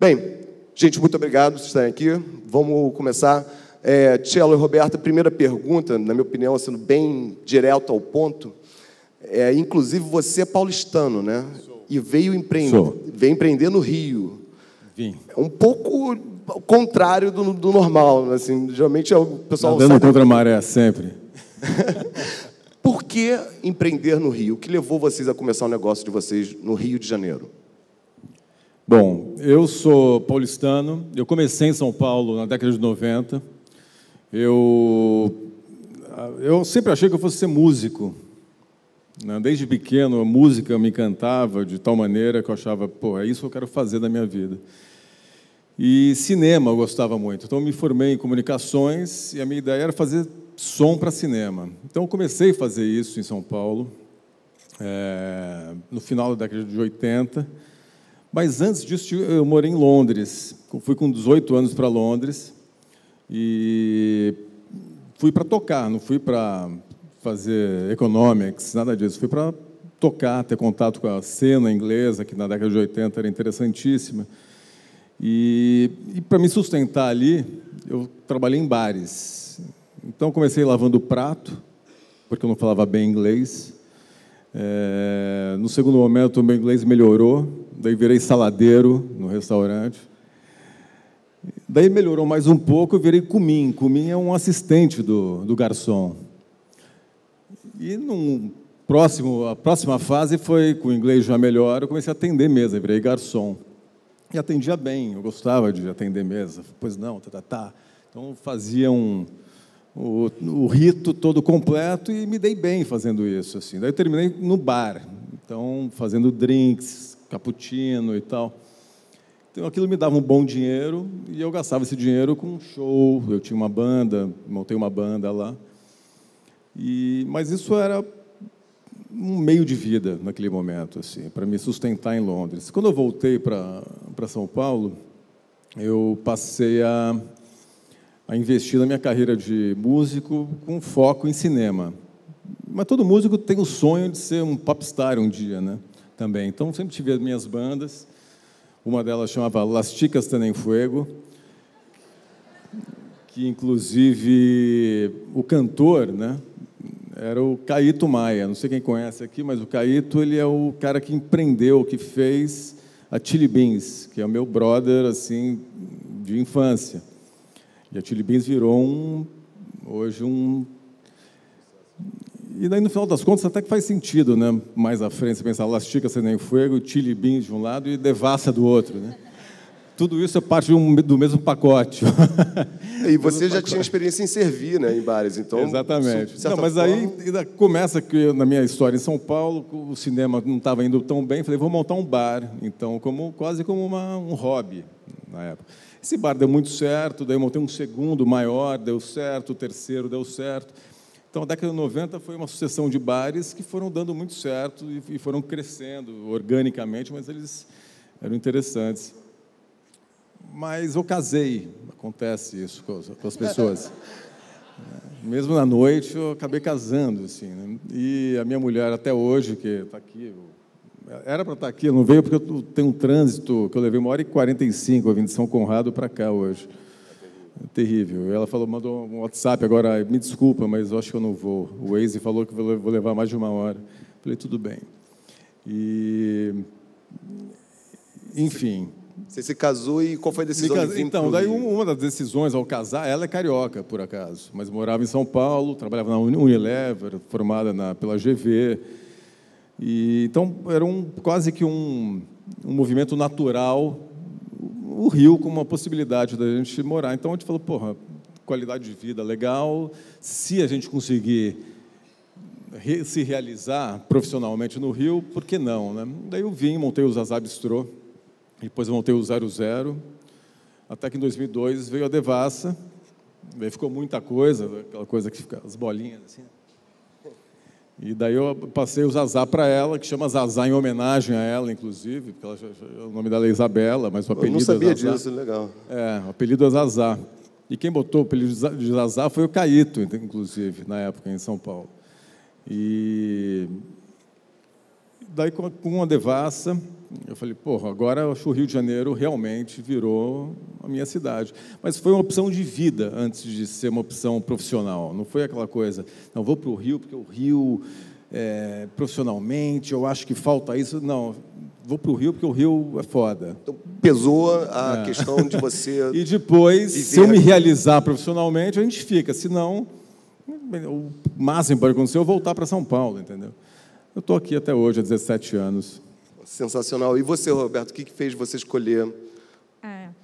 Bem, gente, muito obrigado por estarem aqui. Vamos começar. Tchelo e Roberta, primeira pergunta, na minha opinião, sendo bem direto ao ponto. Inclusive, você é paulistano, né? Sou. E veio empreender no Rio. Vim. Um pouco contrário do normal, assim. Geralmente o pessoal nadando contra a maré, sempre. Por que empreender no Rio? O que levou vocês a começar o negócio de vocês no Rio de Janeiro? Bom, eu sou paulistano, eu comecei em São Paulo na década de 90. Eu sempre achei que eu fosse ser músico, né? Desde pequeno, a música me encantava de tal maneira que eu achava, pô, é isso que eu quero fazer da minha vida. E cinema eu gostava muito, então eu me formei em comunicações e a minha ideia era fazer som para cinema. Então eu comecei a fazer isso em São Paulo, no final da década de 80. Mas antes disso, eu morei em Londres. Fui com 18 anos para Londres e fui para tocar, não fui para fazer economics, nada disso. Fui para tocar, ter contato com a cena inglesa, que na década de 80 era interessantíssima. E para me sustentar ali, eu trabalhei em bares. Então, comecei lavando prato, porque eu não falava bem inglês. No segundo momento, o meu inglês melhorou, daí virei saladeiro no restaurante. Daí melhorou mais um pouco, eu virei cumim. Cumim é um assistente do garçom. E a próxima fase foi, com o inglês já melhor, eu comecei a atender mesa, virei garçom. E atendia bem, eu gostava de atender mesa. Pois não, tá. Então, fazia o rito todo completo e me dei bem fazendo isso, assim. Daí eu terminei no bar, então fazendo drinks, cappuccino e tal. Então aquilo me dava um bom dinheiro e eu gastava esse dinheiro com um show. Eu tinha uma banda, montei uma banda lá. Mas isso era um meio de vida naquele momento, assim, para me sustentar em Londres. Quando eu voltei para São Paulo, eu passei a investir na minha carreira de músico com foco em cinema. Mas todo músico tem o sonho de ser um popstar um dia, né? Também. Então, sempre tive as minhas bandas. Uma delas chamava Las Chicas Tienen Fuego, que, inclusive, o cantor, né, era o Caíto Maia. Não sei quem conhece aqui, mas o Caíto, ele é o cara que empreendeu, que fez a Chili Beans, que é o meu brother, assim, de infância. E a Chili Beans virou hoje um... E daí, no final das contas, até que faz sentido, né? Mais à frente, você pensar Las Chicas Tienen Fuego, Chili Beans de um lado e Devassa do outro, né? Tudo isso é parte do mesmo pacote. E você já tinha experiência em servir, né, em bares, então... Exatamente. Não, mas aí começa que, na minha história em São Paulo, o cinema não estava indo tão bem, falei, vou montar um bar, então, quase como um hobby, na época. Esse bar deu muito certo, daí eu montei um segundo maior, deu certo, o terceiro deu certo. Então, a década de 90 foi uma sucessão de bares que foram dando muito certo e foram crescendo organicamente, mas eles eram interessantes. Mas eu casei, acontece isso com as pessoas. Mesmo na noite, eu acabei casando, assim, né? E a minha mulher, até hoje, que está aqui, era para estar aqui, não veio porque eu tenho um trânsito, que eu levei 1h45, eu vim de São Conrado para cá hoje. Terrível. Ela mandou um WhatsApp agora, me desculpa, mas eu acho que eu não vou. O Waze falou que eu vou levar mais de 1 hora. Falei, tudo bem. Enfim. Você se casou e qual foi a decisão? Então, daí uma das decisões ao casar, ela é carioca, por acaso, mas morava em São Paulo, trabalhava na Unilever, formada pela GV. Então, era quase que um movimento natural, o Rio como uma possibilidade da gente morar. Então, a gente falou, porra, qualidade de vida legal, se a gente conseguir se realizar profissionalmente no Rio, por que não, né? Daí eu vim, montei o Zazá Bistrô, depois eu montei o 00, até que em 2002 veio a Devassa, daí ficou muita coisa, aquela coisa que fica as bolinhas assim. E daí eu passei o Zazá para ela, que chama Zazá em homenagem a ela, inclusive, porque o nome dela é Isabela, mas o apelido é Zazá. Eu não sabia disso, legal. O apelido é Zazá. E quem botou o apelido de Zazá foi o Caíto, inclusive, na época, em São Paulo. Daí, com a devassa, eu falei, porra, agora eu acho que o Rio de Janeiro realmente virou a minha cidade. Mas foi uma opção de vida antes de ser uma opção profissional. Não foi aquela coisa, não, vou para o Rio porque o Rio, profissionalmente, eu acho que falta isso. Não, vou para o Rio porque o Rio é foda. Então, pesou a questão de você... E depois, se eu me realizar profissionalmente, a gente fica. Senão, o máximo pode acontecer é eu voltar para São Paulo, entendeu? Eu estou aqui até hoje, há 17 anos. Sensacional. E você, Roberto, o que fez você escolher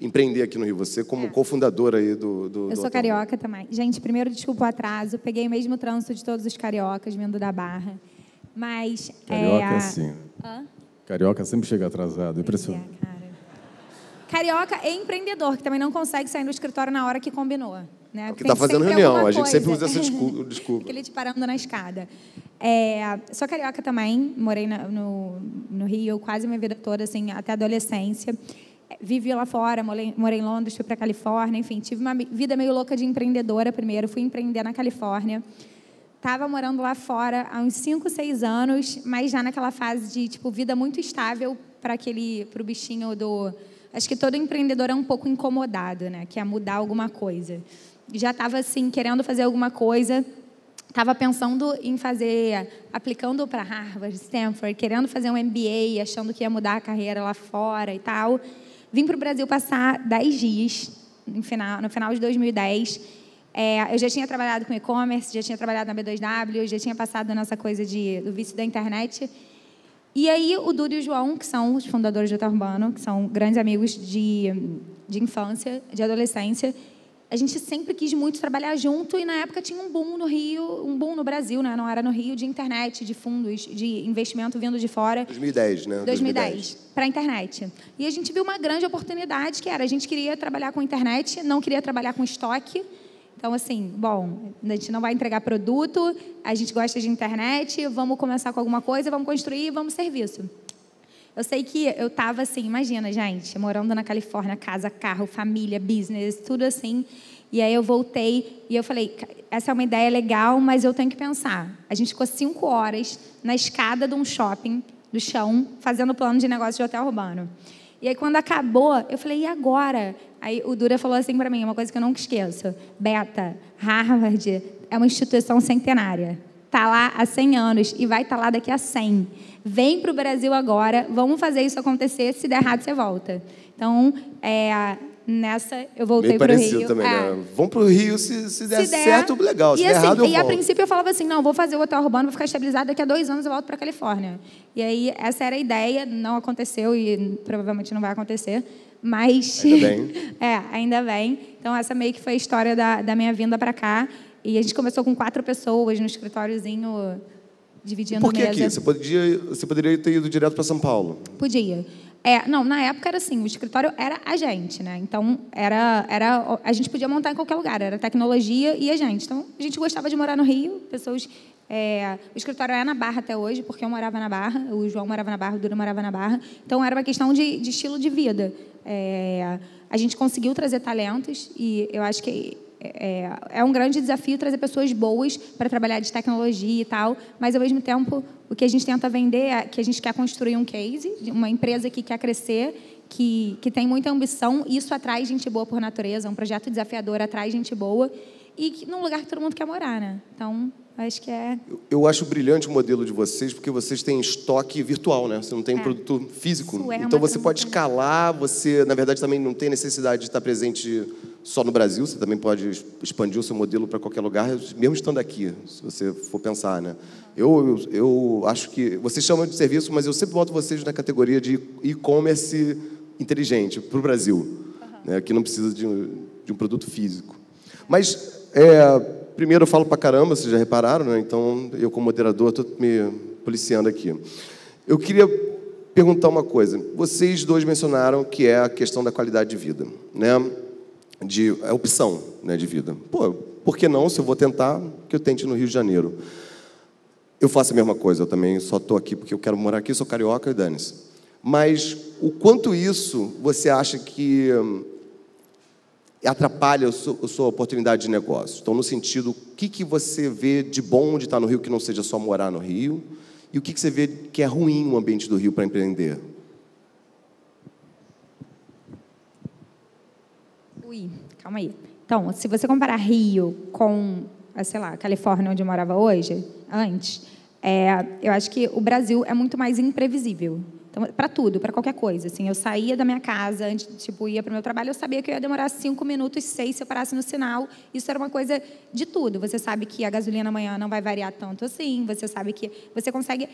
empreender aqui no Rio? Você como cofundadora aí do Eu sou carioca também. Gente, primeiro, desculpa o atraso. Peguei mesmo o trânsito de todos os cariocas vindo da Barra. Mas... Carioca é assim. Carioca sempre chega atrasado. Impressionante. Cara. Carioca é empreendedor, que também não consegue sair do escritório na hora que combinou. Né? Porque está fazendo reunião. A gente sempre usa essa desculpa. Aquele te parando na escada. Sou carioca também. Morei no Rio quase minha vida toda, assim, até a adolescência. Vivi lá fora, morei em Londres, fui para a Califórnia. Enfim, tive uma vida meio louca de empreendedora primeiro. Fui empreender na Califórnia. Estava morando lá fora há uns 5, 6 anos, mas já naquela fase de vida muito estável para o bichinho do... Acho que todo empreendedor é um pouco incomodado, né? Que é mudar alguma coisa. Já estava assim, querendo fazer alguma coisa, estava pensando em aplicando para Harvard, Stanford, querendo fazer um MBA, achando que ia mudar a carreira lá fora e tal. Vim para o Brasil passar 10 dias, no final de 2010. Eu já tinha trabalhado com e-commerce, já tinha trabalhado na B2W, já tinha passado nessa coisa do vício da internet. E aí o Dudu e o João, que são os fundadores do Hotel Urbano, que são grandes amigos de infância, de adolescência, a gente sempre quis muito trabalhar junto e na época tinha um boom no Rio, um boom no Brasil, né? Não era no Rio, de internet, de fundos, de investimento vindo de fora. 2010, né? 2010, para a internet. E a gente viu uma grande oportunidade, que era, a gente queria trabalhar com internet, não queria trabalhar com estoque. Então, assim, bom, a gente não vai entregar produto, a gente gosta de internet, vamos começar com alguma coisa, vamos construir, vamos serviço. Eu sei que eu estava assim, imagina, gente, morando na Califórnia, casa, carro, família, business, tudo assim. E aí eu voltei e eu falei, essa é uma ideia legal, mas eu tenho que pensar. A gente ficou 5 horas na escada de um shopping, do chão, fazendo plano de negócio de hotel urbano. E aí, quando acabou, eu falei, e agora? Aí o Dura falou assim para mim, uma coisa que eu nunca esqueço. Beta, Harvard é uma instituição centenária. Está lá há 100 anos e vai estar lá daqui a 100. Vem para o Brasil agora, vamos fazer isso acontecer, se der errado, você volta. Então, nessa, eu voltei para o Rio. Também, né? Vamos para o Rio, se der certo, legal. Se der errado, eu volto. E a princípio eu falava assim, não, vou fazer o hotel urbano, vou ficar estabilizado, daqui a 2 anos eu volto para a Califórnia. E aí, essa era a ideia, não aconteceu e provavelmente não vai acontecer. Mas... Ainda bem. Ainda bem. Então, essa meio que foi a história da minha vinda para cá. E a gente começou com 4 pessoas no escritóriozinho, dividindo mesa. Por que mesa. Aqui? Você poderia ter ido direto para São Paulo? Podia. Não, na época era assim, o escritório era a gente, né? Então, a gente podia montar em qualquer lugar, era tecnologia e a gente. Então, a gente gostava de morar no Rio, pessoas... o escritório é na Barra até hoje, porque eu morava na Barra, o João morava na Barra, o Dura morava na Barra. Então, era uma questão de estilo de vida. A gente conseguiu trazer talentos e eu acho que é um grande desafio trazer pessoas boas para trabalhar de tecnologia e tal, mas, ao mesmo tempo, o que a gente tenta vender é que a gente quer construir um case, uma empresa que quer crescer, que tem muita ambição, e isso atrai gente boa por natureza, um projeto desafiador atrai gente boa, e num lugar que todo mundo quer morar, né? Então, acho que Eu acho brilhante o modelo de vocês, porque vocês têm estoque virtual, né? Você não tem produto físico. Então, você pode escalar, você, na verdade, também não tem necessidade de estar presente só no Brasil, você também pode expandir o seu modelo para qualquer lugar, mesmo estando aqui, se você for pensar, né? Eu acho que... Vocês chamam de serviço, mas eu sempre boto vocês na categoria de e-commerce inteligente para o Brasil, né? Que não precisa de um produto físico. Mas... primeiro eu falo pra caramba, vocês já repararam, né? Então eu como moderador estou me policiando aqui. Eu queria perguntar uma coisa. Vocês dois mencionaram que é a questão da qualidade de vida, né? A opção, né, de vida. Pô, por que não, se eu vou tentar, que eu tente no Rio de Janeiro? Eu faço a mesma coisa, eu também só estou aqui porque eu quero morar aqui, sou carioca e dane-se. Mas o quanto isso você acha que atrapalha a sua oportunidade de negócio? Então, no sentido, o que você vê de bom de estar no Rio que não seja só morar no Rio? E o que você vê que é ruim no ambiente do Rio para empreender? Calma aí. Então, se você comparar Rio com, sei lá, Califórnia, onde eu morava antes, eu acho que o Brasil é muito mais imprevisível. Então, para tudo, para qualquer coisa. Assim, eu saía da minha casa, antes, ia para o meu trabalho, eu sabia que eu ia demorar 5 minutos, 6, se eu parasse no sinal. Isso era uma coisa de tudo. Você sabe que a gasolina amanhã não vai variar tanto assim. Você sabe que você consegue...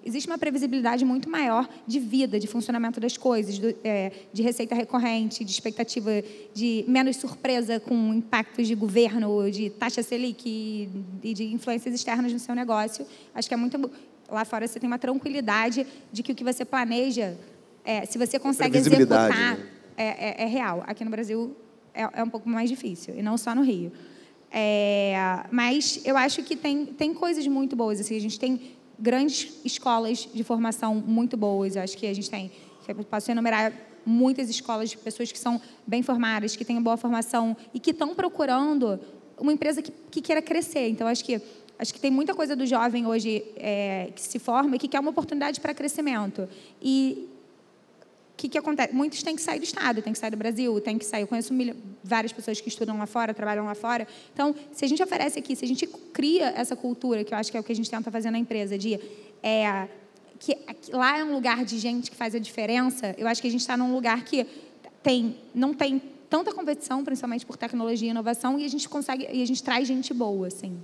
existe uma previsibilidade muito maior de vida, de funcionamento das coisas, de receita recorrente, de expectativa, de menos surpresa com impactos de governo, de taxa Selic e de influências externas no seu negócio. Acho que é muito... Lá fora você tem uma tranquilidade de que o que você planeja, se você consegue executar, né? é real. Aqui no Brasil é um pouco mais difícil, e não só no Rio. Mas eu acho que tem coisas muito boas. Assim, a gente tem grandes escolas de formação muito boas. Eu acho que a gente tem, eu posso enumerar muitas escolas de pessoas que são bem formadas, que têm boa formação e que estão procurando uma empresa que queira crescer. Então, acho que tem muita coisa do jovem hoje que se forma e que quer uma oportunidade para crescimento. E o que acontece? Muitos têm que sair do Estado, têm que sair do Brasil, têm que sair. Eu conheço várias pessoas que estudam lá fora, trabalham lá fora. Então, se a gente oferece aqui, se a gente cria essa cultura, que eu acho que é o que a gente tenta fazer na empresa, que lá é um lugar de gente que faz a diferença, eu acho que a gente está num lugar que não tem tanta competição, principalmente por tecnologia e inovação, e a gente traz gente boa, assim.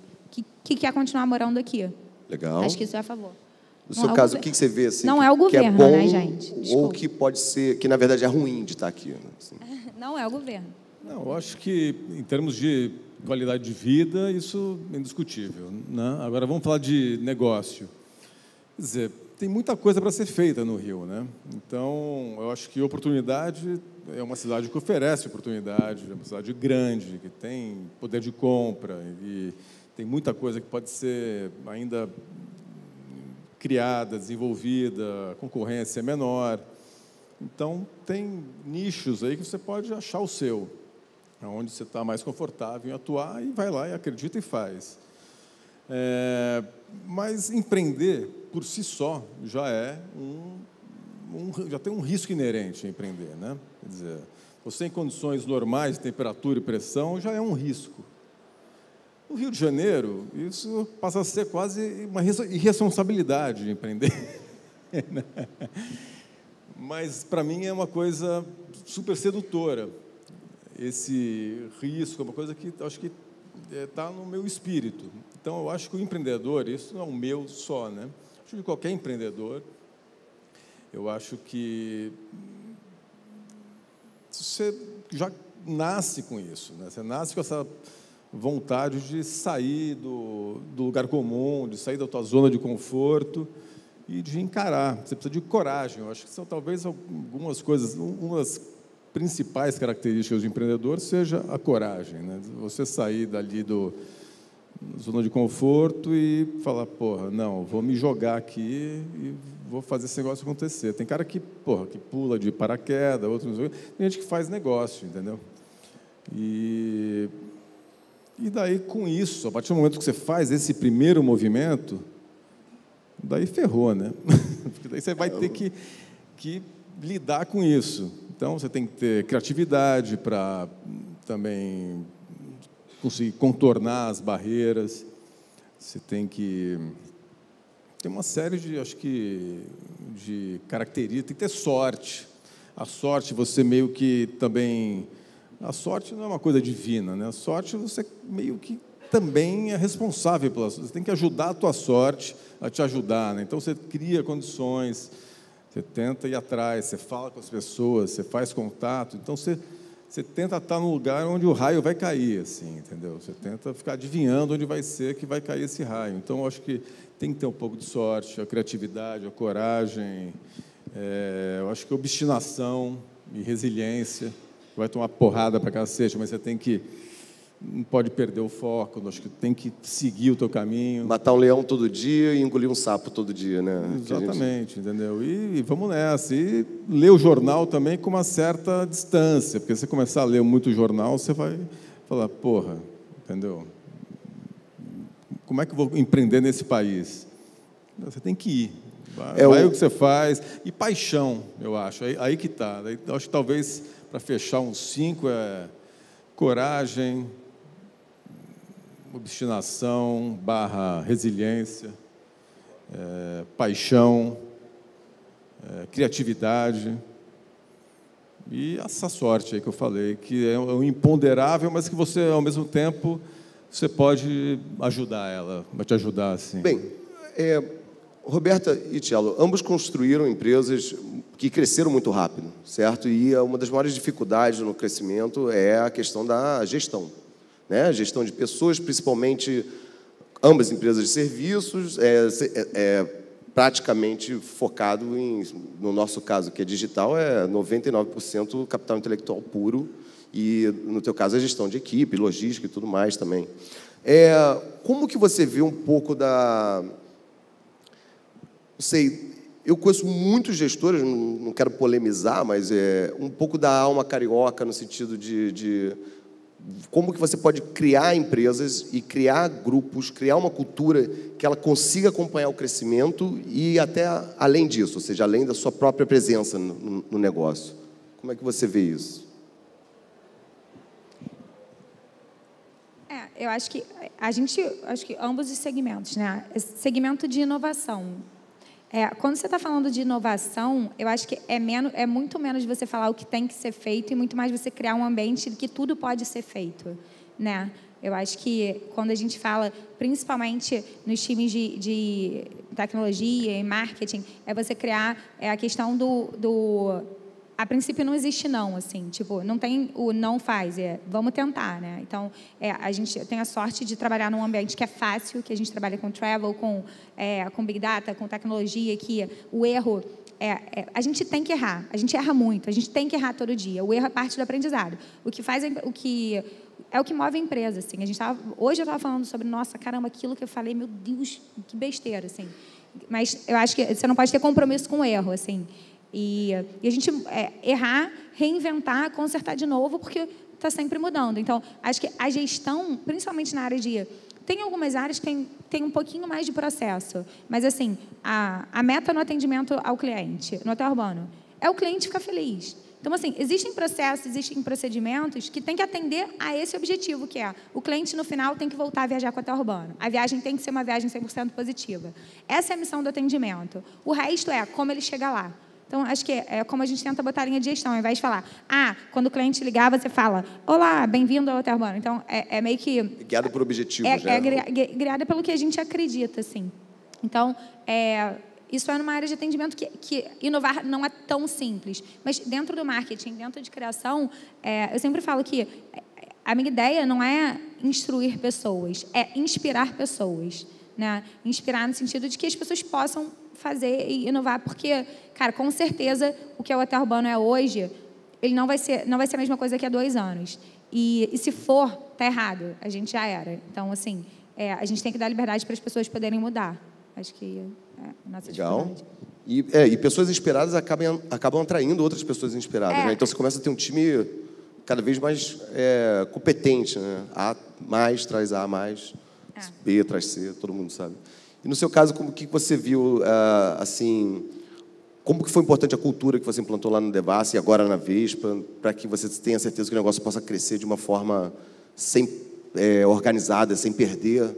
Que quer continuar morando aqui. Legal. Acho que isso é a favor. No seu caso, o que você vê assim? Não é o governo, que é bom, né, gente? Desculpa. Ou que pode ser, que na verdade é ruim de estar aqui. Né? Assim. Não é o governo. Não, eu acho que, em termos de qualidade de vida, isso é indiscutível. Né? Agora, vamos falar de negócio. Quer dizer, tem muita coisa para ser feita no Rio, né? Então, eu acho que oportunidade é uma cidade que oferece oportunidade, é uma cidade grande, que tem poder de compra e tem muita coisa que pode ser ainda criada, desenvolvida, a concorrência é menor. Então, tem nichos aí que você pode achar o seu, onde você está mais confortável em atuar e vai lá e acredita e faz. Mas empreender, por si só, já já tem um risco inerente a empreender, né? Quer dizer, você em condições normais de temperatura e pressão já é um risco. No Rio de Janeiro, isso passa a ser quase uma irresponsabilidade de empreender. Mas, para mim, é uma coisa super sedutora. Esse risco é uma coisa que acho que está no meu espírito. Então, eu acho que o empreendedor, isso não é o meu só, né? Acho que qualquer empreendedor, eu acho que você já nasce com isso, né? Você nasce com essa vontade de sair do lugar comum, de sair da tua zona de conforto e de encarar. Você precisa de coragem. Eu acho que são talvez algumas coisas, uma das principais características do empreendedor seja a coragem, né? Você sair dali da zona de conforto e falar, porra, não, vou me jogar aqui e vou fazer esse negócio acontecer. Tem cara que pula de paraquedas, outros, tem gente que faz negócio, entendeu? E daí, com isso, a partir do momento que você faz esse primeiro movimento, daí ferrou, né? Porque daí você vai ter que lidar com isso. Então, você tem que ter criatividade para também conseguir contornar as barreiras. Você tem que ter uma série de características. Tem que ter sorte. A sorte, você meio que também... A sorte não é uma coisa divina, né? A sorte, você meio que também é responsável pela sorte. Você tem que ajudar a tua sorte a te ajudar, né? Então, você cria condições, você tenta ir atrás, você fala com as pessoas, você faz contato. Então, você tenta estar no lugar onde o raio vai cair, assim, entendeu? Você tenta ficar adivinhando onde vai ser que vai cair esse raio. Então, eu acho que tem que ter um pouco de sorte, a criatividade, a coragem, eu acho que a obstinação e resiliência. Vai tomar porrada para cacete, mas você não pode perder o foco, acho que tem que seguir o teu caminho. Matar um leão todo dia e engolir um sapo todo dia, né? Exatamente, entendeu? E vamos nessa. E ler o jornal também com uma certa distância, porque se você começar a ler muito jornal, você vai falar, porra, entendeu? como é que eu vou empreender nesse país? Você tem que ir. Vai o que você faz. E paixão, eu acho. Aí que está. Eu acho que talvez, para fechar uns 5, é coragem, obstinação, /resiliência, paixão, criatividade e essa sorte aí que eu falei, que é um imponderável, mas que você, ao mesmo tempo, você pode ajudar ela, vai te ajudar, assim. Bem, Roberta e Cello, ambos construíram empresas que cresceram muito rápido, certo? E uma das maiores dificuldades no crescimento é a questão da gestão, né? A gestão de pessoas, principalmente ambas empresas de serviços, praticamente focado no nosso caso, que é digital, é 99% capital intelectual puro, e no teu caso a gestão de equipe, logística e tudo mais também. Como que você vê um pouco da... Não sei, eu conheço muitos gestores, não quero polemizar, mas um pouco da alma carioca, no sentido de como que você pode criar empresas e criar grupos, criar uma cultura que ela consiga acompanhar o crescimento e até além disso, ou seja, além da sua própria presença no negócio. Como é que você vê isso? Eu acho que acho que ambos os segmentos, né? Esse segmento de inovação. Quando você está falando de inovação, eu acho que é muito menos você falar o que tem que ser feito e muito mais você criar um ambiente que tudo pode ser feito, né? Eu acho que quando a gente fala, principalmente nos times de tecnologia e marketing, você criar a questão a princípio não existe não, assim, tipo, não tem o não faz, vamos tentar, né? Então, a gente tem a sorte de trabalhar num ambiente que é fácil, que a gente trabalha com travel, com Big Data, com tecnologia, que o erro, a gente tem que errar, a gente erra muito, a gente tem que errar todo dia, o erro é parte do aprendizado. O que move a empresa, assim. Hoje eu estava falando sobre, nossa, caramba, aquilo que eu falei, meu Deus, que besteira, assim. Mas eu acho que você não pode ter compromisso com o erro, assim. E a gente errar, reinventar, consertar de novo, porque está sempre mudando. Então, acho que a gestão, principalmente na área de... Tem algumas áreas que tem um pouquinho mais de processo, mas, assim, a meta no atendimento ao cliente, no hotel urbano, é o cliente ficar feliz. Então, assim, existem processos, existem procedimentos que têm que atender a esse objetivo, que é o cliente, no final, tem que voltar a viajar com o hotel urbano. A viagem tem que ser uma viagem 100% positiva. Essa é a missão do atendimento. O resto é como ele chega lá. Então, acho que é como a gente tenta botar a linha de gestão, ao invés de falar, quando o cliente ligar, você fala, olá, bem-vindo ao hotel urbano. Então, é meio que... Guiado por objetivos, né? Guiada pelo que a gente acredita, assim. Então, isso é numa área de atendimento que inovar não é tão simples. Mas dentro do marketing, dentro de criação, eu sempre falo que a minha ideia não é instruir pessoas, é inspirar pessoas, né? Inspirar no sentido de que as pessoas possam fazer e inovar, porque, cara, com certeza, o que o hotel urbano é hoje, ele não vai ser a mesma coisa que há 2 anos. E se for, tá errado, a gente já era. Então, assim, a gente tem que dar liberdade para as pessoas poderem mudar. Acho que é a nossa dificuldade. E pessoas inspiradas acabam atraindo outras pessoas inspiradas, né? Então, você começa a ter um time cada vez mais competente, né? A mais traz A mais, B traz C, todo mundo sabe. E no seu caso, como que você viu, assim, como que foi importante a cultura que você implantou lá no Devassa e agora na Vespa, para que você tenha certeza que o negócio possa crescer de uma forma organizada, sem perder,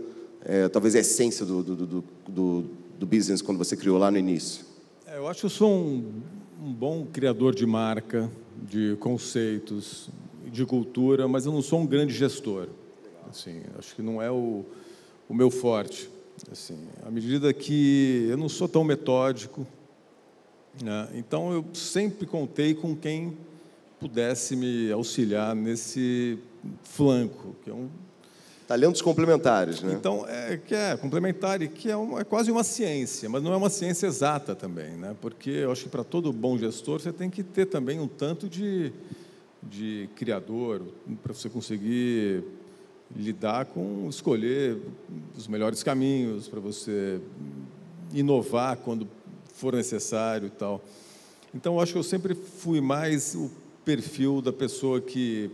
talvez, a essência do business quando você criou lá no início? Eu acho que eu sou um bom criador de marca, de conceitos, de cultura, mas eu não sou um grande gestor. Assim, acho que não é o meu forte. Assim, à medida que eu não sou tão metódico, né? Então eu sempre contei com quem pudesse me auxiliar nesse flanco, que é talentos complementares, né? Então que é complementar e que é quase uma ciência, mas não é uma ciência exata também, né? Porque eu acho que para todo bom gestor você tem que ter também um tanto de criador para você conseguir lidar com escolher os melhores caminhos, para você inovar quando for necessário e tal. Então, eu acho que eu sempre fui mais o perfil da pessoa que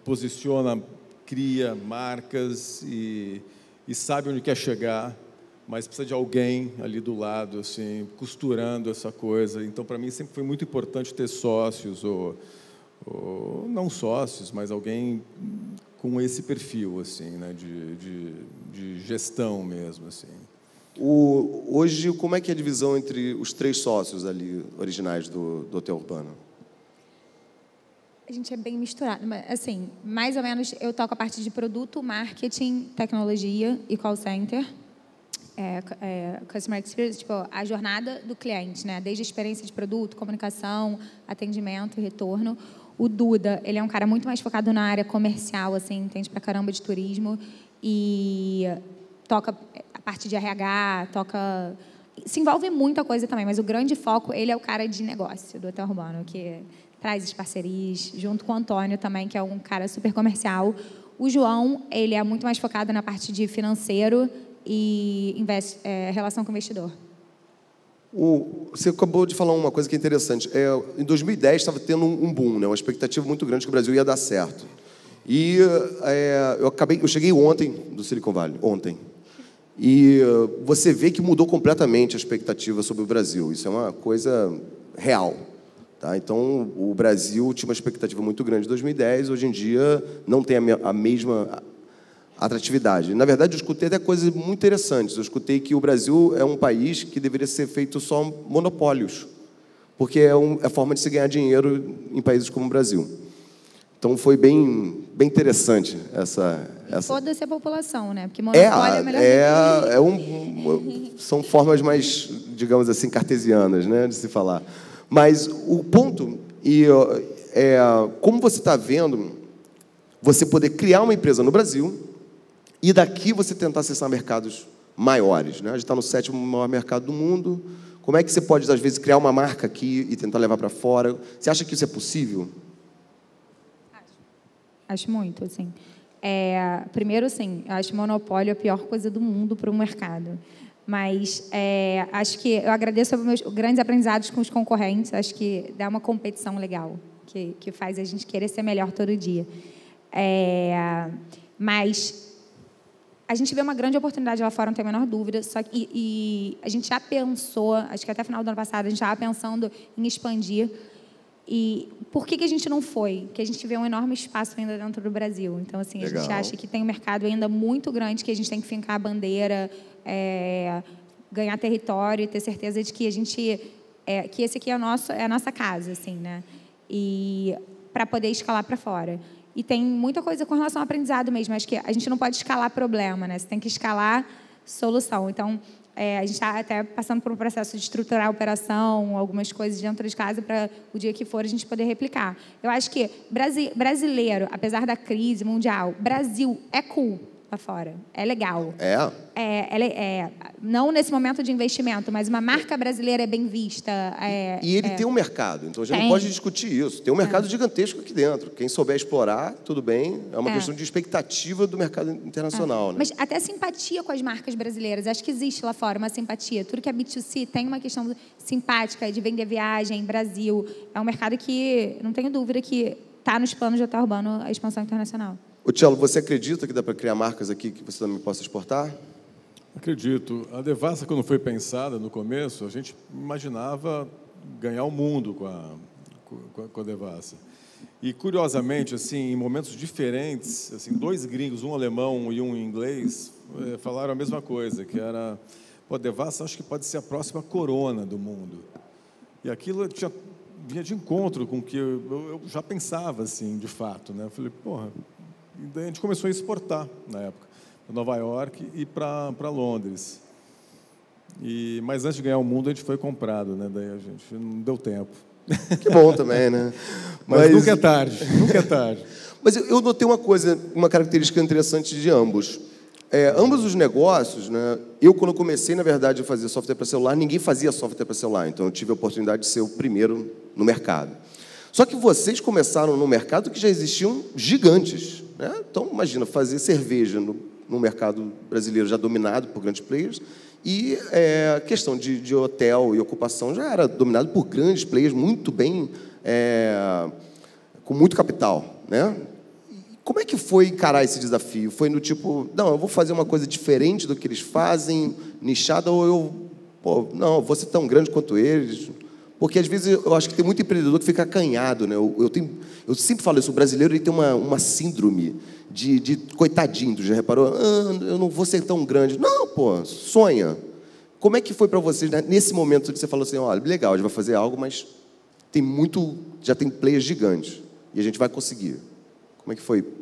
posiciona, cria marcas e e sabe onde quer chegar, mas precisa de alguém ali do lado, assim, costurando essa coisa. Então, para mim, sempre foi muito importante ter sócios, ou não sócios, mas alguém com esse perfil, assim, né, de gestão mesmo, assim. Hoje, como é que é a divisão entre os 3 sócios ali originais do Hotel Urbano? A gente é bem misturado, mas, assim, mais ou menos eu toco a parte de produto, marketing, tecnologia e call center. Customer experience, tipo, a jornada do cliente, né? Desde a experiência de produto, comunicação, atendimento, retorno. O Duda, ele é um cara muito mais focado na área comercial, assim, entende pra caramba de turismo e toca a parte de RH, se envolve em muita coisa também, mas o grande foco, ele é o cara de negócio do Hotel Urbano, que traz as parcerias, junto com o Antônio também, que é um cara super comercial. O João, ele é muito mais focado na parte de financeiro e relação com o investidor. Você acabou de falar uma coisa que é interessante. Em 2010 estava tendo um boom, né? Uma expectativa muito grande que o Brasil ia dar certo. E eu cheguei ontem do Silicon Valley, ontem. E você vê que mudou completamente a expectativa sobre o Brasil. Isso é uma coisa real. Tá? Então, o Brasil tinha uma expectativa muito grande em 2010, hoje em dia não tem a mesma atratividade. Na verdade, eu escutei até coisas muito interessantes. Eu escutei que o Brasil é um país que deveria ser feito só monopólios, porque é a forma de se ganhar dinheiro em países como o Brasil. Então, foi bem interessante essa... Foda-se a população, né? Porque monopólio é melhor são formas mais, digamos assim, cartesianas, né, de se falar. Mas o ponto como você está vendo você poder criar uma empresa no Brasil e daqui você tentar acessar mercados maiores, né? A gente está no 7º maior mercado do mundo. Como é que você pode, às vezes, criar uma marca aqui e tentar levar para fora? Você acha que isso é possível? Acho muito, assim. Primeiro, assim, eu acho monopólio a pior coisa do mundo para o mercado. Mas acho que eu agradeço os meus grandes aprendizados com os concorrentes. Acho que dá uma competição legal, que faz a gente querer ser melhor todo dia. Mas a gente vê uma grande oportunidade lá fora, não tem a menor dúvida. Só que, e a gente já pensou, acho que até final do ano passado, a gente já estava pensando em expandir. E por que a gente não foi? Porque a gente vê um enorme espaço ainda dentro do Brasil. Então, assim, Legal. A gente acha que tem um mercado ainda muito grande, que a gente tem que fincar a bandeira, ganhar território e ter certeza de que que esse aqui é a nossa casa, assim, né? E para poder escalar para fora. E tem muita coisa com relação ao aprendizado mesmo. Acho que a gente não pode escalar problema, né? Você tem que escalar solução. Então, a gente está até passando por um processo de estruturar a operação, algumas coisas dentro de casa para o dia que for a gente poder replicar. Eu acho que brasileiro, apesar da crise mundial, Brasil é cool lá fora, é legal. Não nesse momento de investimento, mas uma marca brasileira é bem vista. E ele tem um mercado, então a gente não pode discutir isso. Tem um mercado gigantesco aqui dentro. Quem souber explorar, tudo bem. É uma questão de expectativa do mercado internacional. Né? Mas até simpatia com as marcas brasileiras. Acho que existe lá fora uma simpatia. Tudo que é B2C tem uma questão simpática de vender viagem, Brasil. É um mercado que, não tenho dúvida, que está nos planos de Hotel Urbano a expansão internacional. Cello, você acredita que dá para criar marcas aqui que você também possa exportar? Acredito. A Devassa, quando foi pensada no começo, a gente imaginava ganhar o mundo com a Devassa. E, curiosamente, assim, em momentos diferentes, assim, 2 gringos, um alemão e um inglês, falaram a mesma coisa, que era, a Devassa acho que pode ser a próxima Corona do mundo. E aquilo vinha de encontro com o que eu já pensava, assim, de fato, né? Eu falei, porra... E daí a gente começou a exportar, na época, para Nova York e para Londres. Mas antes de ganhar o mundo, a gente foi comprado, né? Daí a gente não deu tempo. Que bom também, né? Mas nunca é tarde, nunca é tarde. Mas eu notei uma característica interessante de ambos. Ambos os negócios, né? Quando comecei, na verdade, a fazer software para celular, ninguém fazia software para celular, então eu tive a oportunidade de ser o primeiro no mercado. Só que vocês começaram no mercado que já existiam gigantes, né? Então, imagina, fazer cerveja no mercado brasileiro já dominado por grandes players e a questão de hotel e ocupação já era dominado por grandes players muito bem, com muito capital, né? Como é que foi encarar esse desafio? Foi no tipo, não, eu vou fazer uma coisa diferente do que eles fazem, nichada, ou não, eu vou ser tão grande quanto eles? Porque às vezes eu acho que tem muito empreendedor que fica acanhado, né? Eu sempre falo isso, o brasileiro ele tem uma síndrome de coitadinho, já reparou? Eu não vou ser tão grande. Não, pô, sonha. Como é que foi para vocês, né, nesse momento que você falou assim, olha, legal, a gente vai fazer algo, mas já tem players gigantes, e a gente vai conseguir. Como é que foi?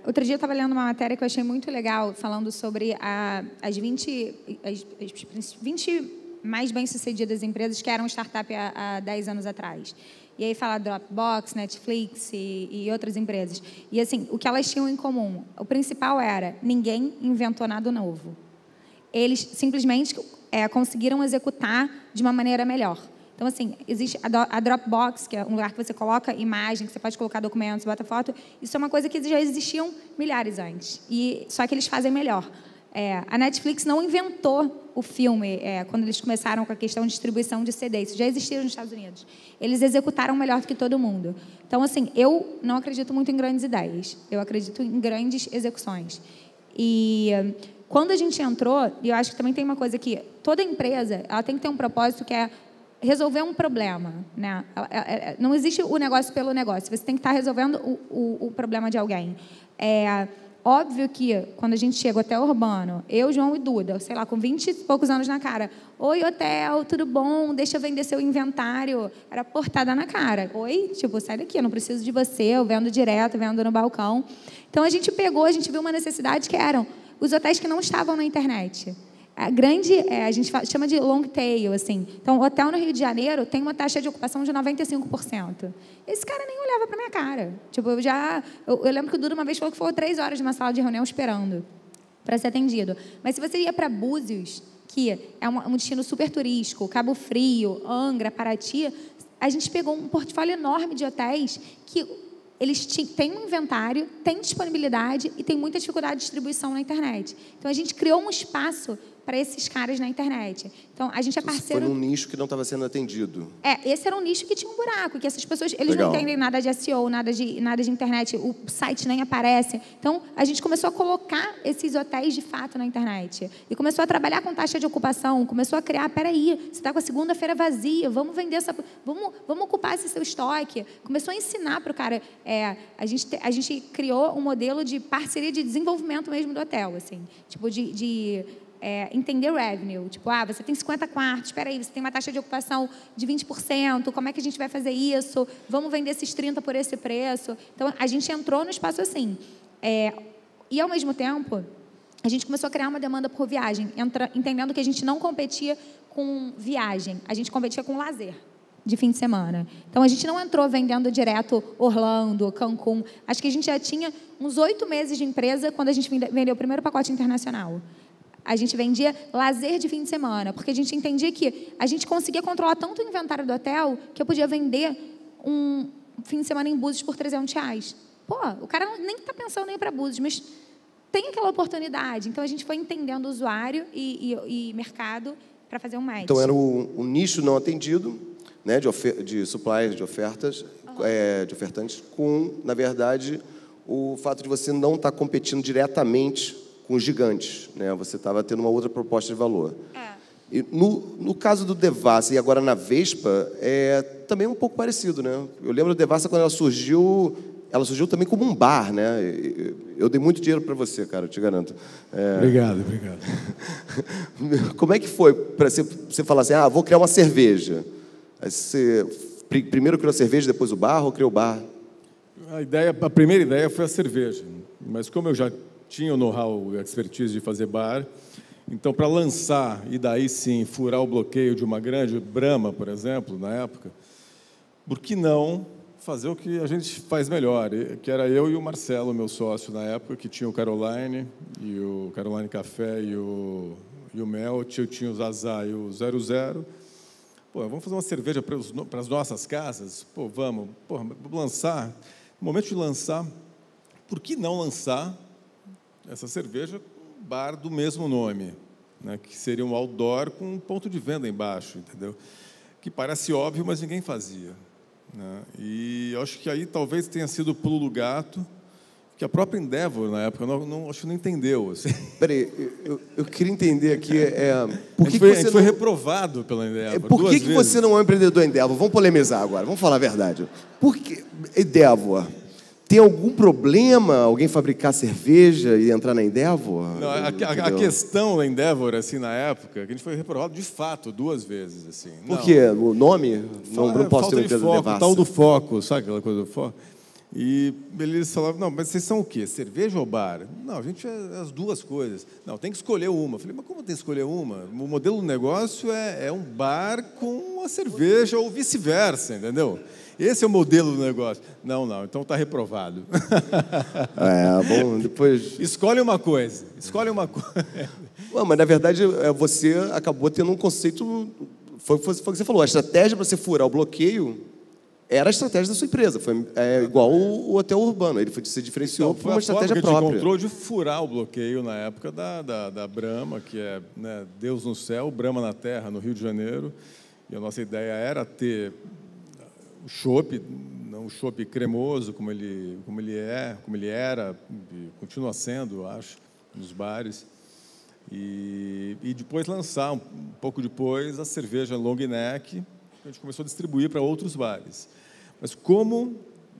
Outro dia eu estava lendo uma matéria que eu achei muito legal, falando sobre as 20 mais bem-sucedidas empresas que eram startup há 10 anos atrás. E aí fala Dropbox, Netflix e outras empresas. E assim, o que elas tinham em comum? O principal era, ninguém inventou nada novo. Eles simplesmente conseguiram executar de uma maneira melhor. Então, assim, existe a Dropbox, que é um lugar que você coloca imagem, que você pode colocar documentos, bota foto. Isso é uma coisa que já existiam milhares antes. Só que eles fazem melhor. A Netflix não inventou o filme quando eles começaram com a questão de distribuição de CD. Isso já existia nos Estados Unidos. Eles executaram melhor do que todo mundo. Então, assim, eu não acredito muito em grandes ideias. Eu acredito em grandes execuções. E quando a gente entrou, e eu acho que também tem uma coisa que toda empresa ela tem que ter um propósito que é resolver um problema, né? Não existe o negócio pelo negócio. Você tem que estar resolvendo o problema de alguém. Óbvio que, quando a gente chega até Urbano, eu, João e Duda, sei lá, com 20 e poucos anos na cara, oi, hotel, tudo bom? Deixa eu vender seu inventário. Era portada na cara. Oi? Tipo, sai daqui, eu não preciso de você, eu vendo direto, vendo no balcão. Então, a gente viu uma necessidade que eram os hotéis que não estavam na internet. A gente chama de long tail, assim. Então, o hotel no Rio de Janeiro tem uma taxa de ocupação de 95%. Esse cara nem olhava para minha cara. Tipo, eu lembro que o Dudu uma vez falou que ficou 3 horas numa sala de reunião esperando para ser atendido. Mas se você ia para Búzios, que é um destino super turístico, Cabo Frio, Angra, Paraty, a gente pegou um portfólio enorme de hotéis que eles têm um inventário, têm disponibilidade e têm muita dificuldade de distribuição na internet. Então, a gente criou um espaço para esses caras na internet. Então, a gente é parceiro... Foi num nicho que não estava sendo atendido. Esse era um nicho que tinha um buraco, que essas pessoas, eles não entendem nada de SEO, nada de internet, o site nem aparece. Então, a gente começou a colocar esses hotéis de fato na internet. E começou a trabalhar com taxa de ocupação, começou a criar, peraí, você está com a segunda-feira vazia, vamos vender vamos ocupar esse seu estoque. Começou a ensinar para o cara. A gente criou um modelo de parceria de desenvolvimento mesmo do hotel, assim, tipo entender revenue, tipo, você tem 50 quartos, espera aí, você tem uma taxa de ocupação de 20%, como é que a gente vai fazer isso? Vamos vender esses 30 por esse preço. Então, a gente entrou no espaço assim. E, ao mesmo tempo, a gente começou a criar uma demanda por viagem, entendendo que a gente não competia com viagem, a gente competia com lazer de fim de semana. Então, a gente não entrou vendendo direto Orlando, Cancún. Acho que a gente já tinha uns 8 meses de empresa quando a gente vendeu o primeiro pacote internacional. A gente vendia lazer de fim de semana, porque a gente entendia que a gente conseguia controlar tanto o inventário do hotel que eu podia vender um fim de semana em Búzios por R$300. Pô, o cara nem está pensando em ir para Búzios, mas tem aquela oportunidade. Então, a gente foi entendendo o usuário e mercado para fazer um match. Então, era um nicho não atendido, né, de suppliers, de ofertas, de ofertantes, com, na verdade, o fato de você não estar competindo diretamente com os gigantes, né? Você estava tendo uma outra proposta de valor. E no caso do Devassa e agora na Vespa, também um pouco parecido, né? Eu lembro do Devassa quando ela surgiu também como um bar, né? Eu dei muito dinheiro para você, cara, eu te garanto. Obrigado. Como é que foi para você falar assim, vou criar uma cerveja? Aí você primeiro criou a cerveja, depois o bar, ou criou o bar? A primeira ideia foi a cerveja, mas como eu já tinha o know-how e a expertise de fazer bar, então, para lançar e daí sim furar o bloqueio de uma grande Brahma, por exemplo, na época, por que não fazer o que a gente faz melhor? Que era eu e o Marcelo, meu sócio na época, que tinha o Caroline, e o Caroline Café e o Melt, eu tinha o Zazá e o 00. Vamos fazer uma cerveja para as nossas casas? Vamos. Vamos lançar. No momento de lançar, por que não lançar essa cerveja com um bar do mesmo nome, né, que seria um outdoor com um ponto de venda embaixo, entendeu? Que parece óbvio, mas ninguém fazia. né? E eu acho que aí talvez tenha sido o pulo do gato, que a própria Endeavor, na época, acho que não entendeu. Assim. Peraí, eu queria entender aqui, por a que gente você foi não... reprovado pela Endeavor Por duas que vezes. você não é um empreendedor Endeavor? Vamos polemizar agora, vamos falar a verdade. Por que Endeavor? Tem algum problema alguém fabricar cerveja e entrar na Endeavor? Não, a questão da Endeavor, assim, na época, que a gente foi reprovado de fato duas vezes. Assim. Por quê? O nome? Não posso ter uma falta de empresa foco, devassa. tal do foco, sabe aquela coisa do foco? E eles falavam, não, mas vocês são o quê? Cerveja ou bar? Não, a gente é as duas coisas. Não, tem que escolher uma. Eu falei, mas como tem que escolher uma? O modelo do negócio é um bar com a cerveja ou vice-versa, entendeu? Esse é o modelo do negócio. Não, então está reprovado. Bom, depois... Escolhe uma coisa. Mas, na verdade, você acabou tendo um conceito... Foi o que você falou, a estratégia para você furar o bloqueio era a estratégia da sua empresa. Foi igual o hotel urbano. Ele se diferenciou por uma estratégia própria. Foi a forma que a gente encontrou de furar o bloqueio na época da Brahma, que é, né, Deus no céu, Brahma na terra, no Rio de Janeiro. E a nossa ideia era ter o chopp, não o chopp cremoso como ele era, e continua sendo, eu acho, nos bares. E depois lançar, um pouco depois, a cerveja long neck, que a gente começou a distribuir para outros bares. Mas como,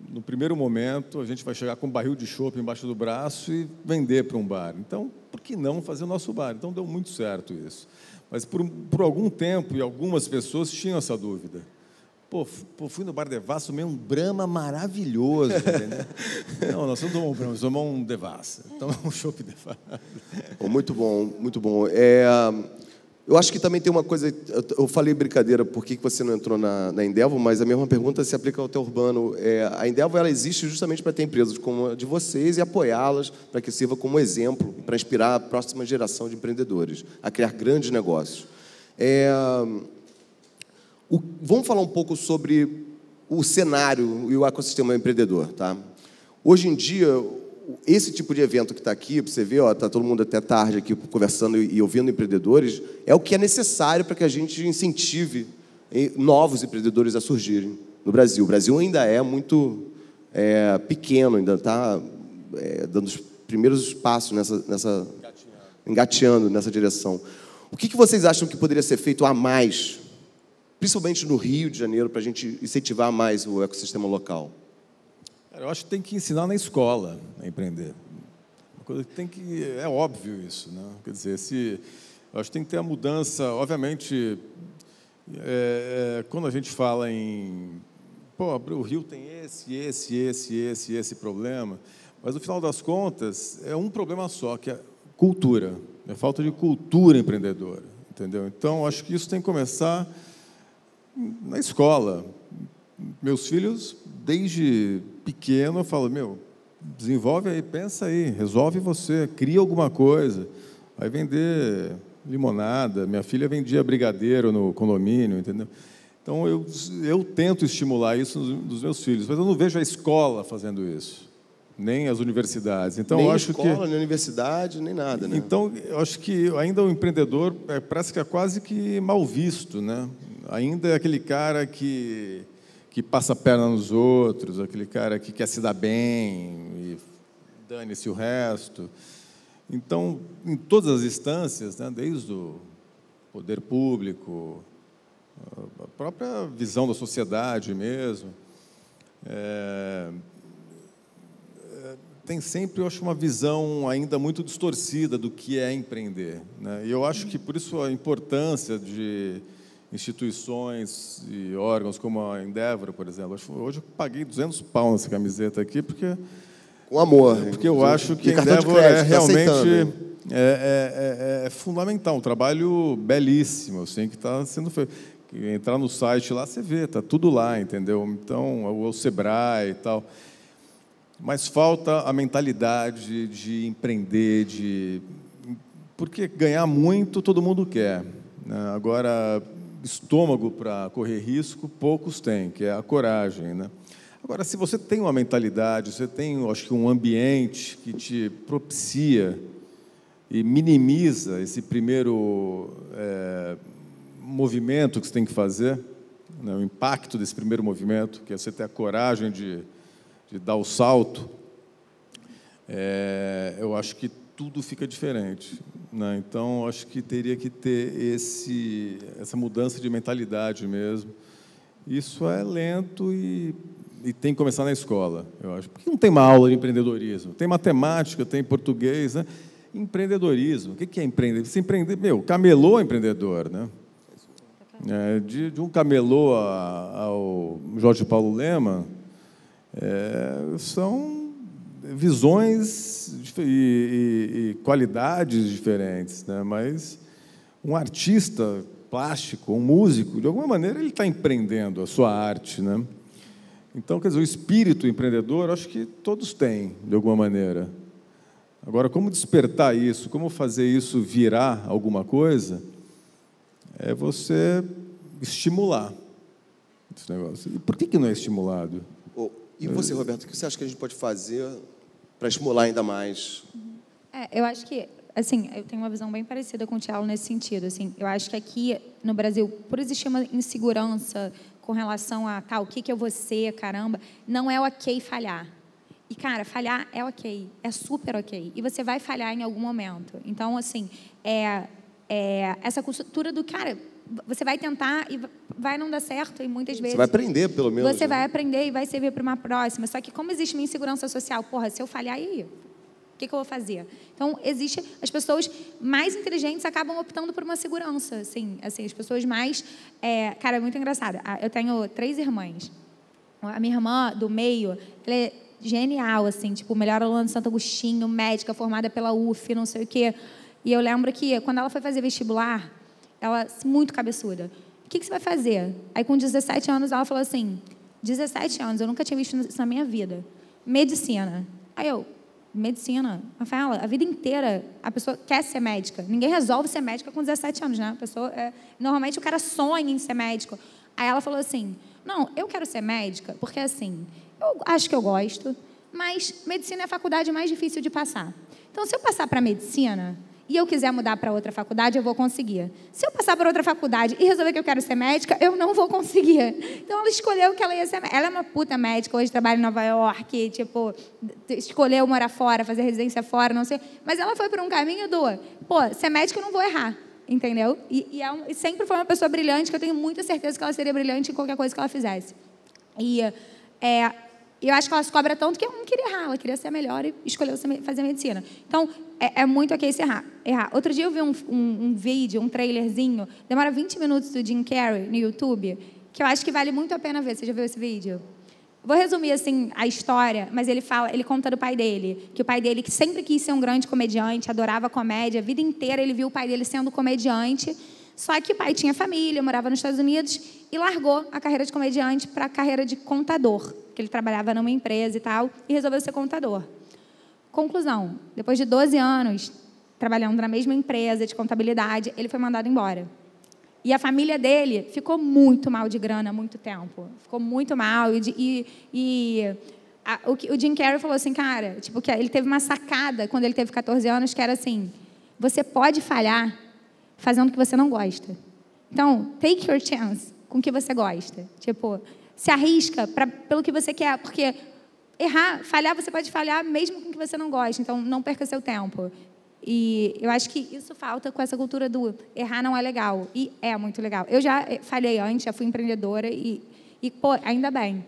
no primeiro momento, a gente vai chegar com um barril de chopp embaixo do braço e vender para um bar? Então, por que não fazer o nosso bar? Então, deu muito certo isso. Mas, por algum tempo, e algumas pessoas tinham essa dúvida. Fui no bar Devassa, tomei um Brahma maravilhoso. Entendeu? Não, nós não tomamos um Brahma, nós tomamos um Devassa. Tomamos um chopp Devassa. Muito bom, muito bom. Eu acho que também tem uma coisa... Eu falei brincadeira, por que você não entrou na Endeavor, mas a mesma pergunta se aplica ao hotel urbano. A Endeavor ela existe justamente para ter empresas como a de vocês e apoiá-las para que sirva como exemplo, para inspirar a próxima geração de empreendedores a criar grandes negócios. Vamos falar um pouco sobre o cenário e o ecossistema empreendedor, tá? Hoje em dia, esse tipo de evento que está aqui, para você ver, está todo mundo até tarde aqui conversando e ouvindo empreendedores, é o que é necessário para que a gente incentive novos empreendedores a surgirem no Brasil. O Brasil ainda é muito pequeno, ainda está dando os primeiros passos engateando nessa direção. O que vocês acham que poderia ser feito a mais, principalmente no Rio de Janeiro, para a gente incentivar mais o ecossistema local? Eu acho que tem que ensinar na escola a empreender. Uma coisa que é óbvio isso, né? Quer dizer, eu acho que tem que ter a mudança. Obviamente, quando a gente fala em... o Rio tem esse problema, mas, no final das contas, é um problema só, que é cultura. É falta de cultura empreendedora, entendeu? Então, acho que isso tem que começar na escola. Meus filhos, desde pequeno, eu falo, desenvolve aí, pensa aí, resolve você, cria alguma coisa. Vai vender limonada, minha filha vendia brigadeiro no condomínio, entendeu? Então, eu tento estimular isso nos meus filhos, mas eu não vejo a escola fazendo isso, nem as universidades. Então, nem eu acho escola, nem universidade, nem nada, né? Então, eu acho que ainda o empreendedor parece que é quase que mal visto, né? Ainda é aquele cara que passa a perna nos outros, aquele cara que quer se dar bem e dane-se o resto. Então, em todas as instâncias, né, desde o poder público, a própria visão da sociedade mesmo, tem sempre, eu acho, uma visão ainda muito distorcida do que é empreender, né? E eu acho que, por isso, a importância de instituições e órgãos como a Endeavor, por exemplo. Hoje eu paguei 200 pau nessa camiseta aqui, porque... Com amor. Porque eu acho que a Endeavor realmente é fundamental, um trabalho belíssimo, assim, que está sendo feito. Entrar no site lá, você vê, está tudo lá, entendeu? Então, o Sebrae e tal. Mas falta a mentalidade de empreender, porque ganhar muito todo mundo quer, né? Agora, estômago para correr risco, poucos têm, que é a coragem, né? Agora, se você tem uma mentalidade, você tem, acho que, um ambiente que te propicia e minimiza esse primeiro movimento que você tem que fazer, né, o impacto desse primeiro movimento, que é você ter a coragem de dar o salto, eu acho que tudo fica diferente, né? Então, acho que teria que ter essa mudança de mentalidade mesmo. Isso é lento e tem que começar na escola, eu acho. Por que não tem uma aula de empreendedorismo? Tem matemática, tem português, né? Empreendedorismo. O que é empreender? Você empreender, camelô é empreendedor, né? De um camelô ao Jorge Paulo Lema, são visões e qualidades diferentes, né? Mas um artista plástico, um músico, de alguma maneira ele está empreendendo a sua arte, né? Então, quer dizer, o espírito empreendedor, acho que todos têm, de alguma maneira. Agora, como despertar isso, como fazer isso virar alguma coisa, é você estimular esse negócio. E por que não é estimulado? E você, Roberto, o que você acha que a gente pode fazer para estimular ainda mais? Eu acho que, assim, eu tenho uma visão bem parecida com o Thiago nesse sentido. Assim, eu acho que aqui no Brasil, por existir uma insegurança com relação a o que eu vou ser, caramba, não é ok falhar. E, cara, falhar é ok, é super ok. E você vai falhar em algum momento. Então, assim, essa cultura do, cara, você vai tentar e vai não dar certo, e muitas vezes... Você vai aprender, pelo menos. Você vai aprender e vai servir para uma próxima. Só que como existe uma insegurança social, se eu falhar, e aí? O que eu vou fazer? Então, as pessoas mais inteligentes acabam optando por uma segurança. Assim, as pessoas mais... cara, é muito engraçado. Eu tenho 3 irmãs. A minha irmã do meio, ela é genial, assim, tipo, melhor aluna de Santo Agostinho, médica, formada pela UF, não sei o quê. E eu lembro que, quando ela foi fazer vestibular, ela, muito cabeçuda, o que você vai fazer? Aí, com 17 anos, ela falou assim, 17 anos, eu nunca tinha visto isso na minha vida. Medicina. Aí eu, medicina? Rafaela, a vida inteira a pessoa quer ser médica. Ninguém resolve ser médica com 17 anos, né? A pessoa, normalmente o cara sonha em ser médico. Aí ela falou assim, não, eu quero ser médica porque, assim, eu acho que eu gosto, mas medicina é a faculdade mais difícil de passar. Então, se eu passar para medicina e eu quiser mudar para outra faculdade, eu vou conseguir. Se eu passar para outra faculdade e resolver que eu quero ser médica, eu não vou conseguir. Então, ela escolheu que ela ia ser médica. Ela é uma puta médica, hoje trabalha em Nova York, tipo, escolheu morar fora, fazer residência fora, não sei. Mas ela foi por um caminho ser médica eu não vou errar, entendeu? E sempre foi uma pessoa brilhante, que eu tenho muita certeza que ela seria brilhante em qualquer coisa que ela fizesse. E eu acho que ela se cobra tanto que ela não queria errar, ela queria ser melhor e escolheu fazer medicina. Então, é muito ok se errar. Outro dia eu vi um vídeo, um trailerzinho, demora 20 minutos do Jim Carrey no YouTube, que eu acho que vale muito a pena ver. Você já viu esse vídeo? Vou resumir assim a história, mas ele conta do pai dele, que o pai dele que sempre quis ser um grande comediante, adorava comédia, a vida inteira ele viu o pai dele sendo comediante, só que o pai tinha família, morava nos Estados Unidos e largou a carreira de comediante para a carreira de contador, que ele trabalhava numa empresa e tal, e resolveu ser contador. Conclusão, depois de 12 anos trabalhando na mesma empresa de contabilidade, ele foi mandado embora. E a família dele ficou muito mal de grana há muito tempo. Ficou muito mal. O Jim Carrey falou assim, cara, tipo, que ele teve uma sacada quando ele teve 14 anos, que era assim, você pode falhar fazendo o que você não gosta. Então, take your chance com o que você gosta. Tipo, se arrisca pelo que você quer, porque falhar, você pode falhar mesmo com o que você não gosta. Então, não perca seu tempo. E eu acho que isso falta com essa cultura do errar não é legal. E é muito legal. Eu já falhei antes, já fui empreendedora e ainda bem.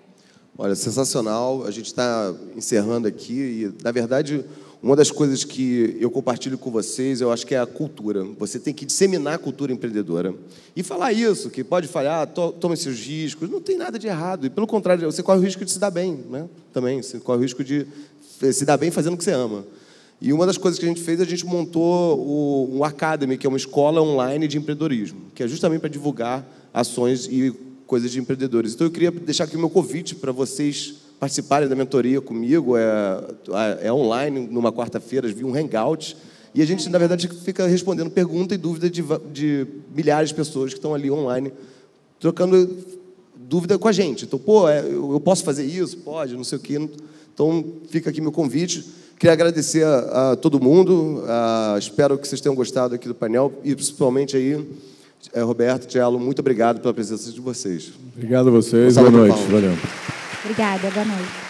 Olha, sensacional. A gente está encerrando aqui e, na verdade, uma das coisas que eu compartilho com vocês, eu acho que é a cultura. Você tem que disseminar a cultura empreendedora. E falar isso, que pode falhar, tome seus riscos, não tem nada de errado. E, pelo contrário, você corre o risco de se dar bem, né? Também, você corre o risco de se dar bem fazendo o que você ama. E uma das coisas que a gente fez, a gente montou o Academy, que é uma escola online de empreendedorismo, que é justamente para divulgar ações e coisas de empreendedores. Então, eu queria deixar aqui o meu convite para vocês participarem da mentoria comigo. É online, numa quarta-feira, vi um hangout. E a gente, na verdade, fica respondendo pergunta e dúvida de milhares de pessoas que estão ali online, trocando dúvida com a gente. Então, eu posso fazer isso? Pode, não sei o quê. Então, fica aqui meu convite. Queria agradecer a todo mundo. Espero que vocês tenham gostado aqui do painel e, principalmente, aí, Roberto, Cello, muito obrigado pela presença de vocês. Obrigado a vocês. Boa noite. Valeu. Obrigada, boa noite.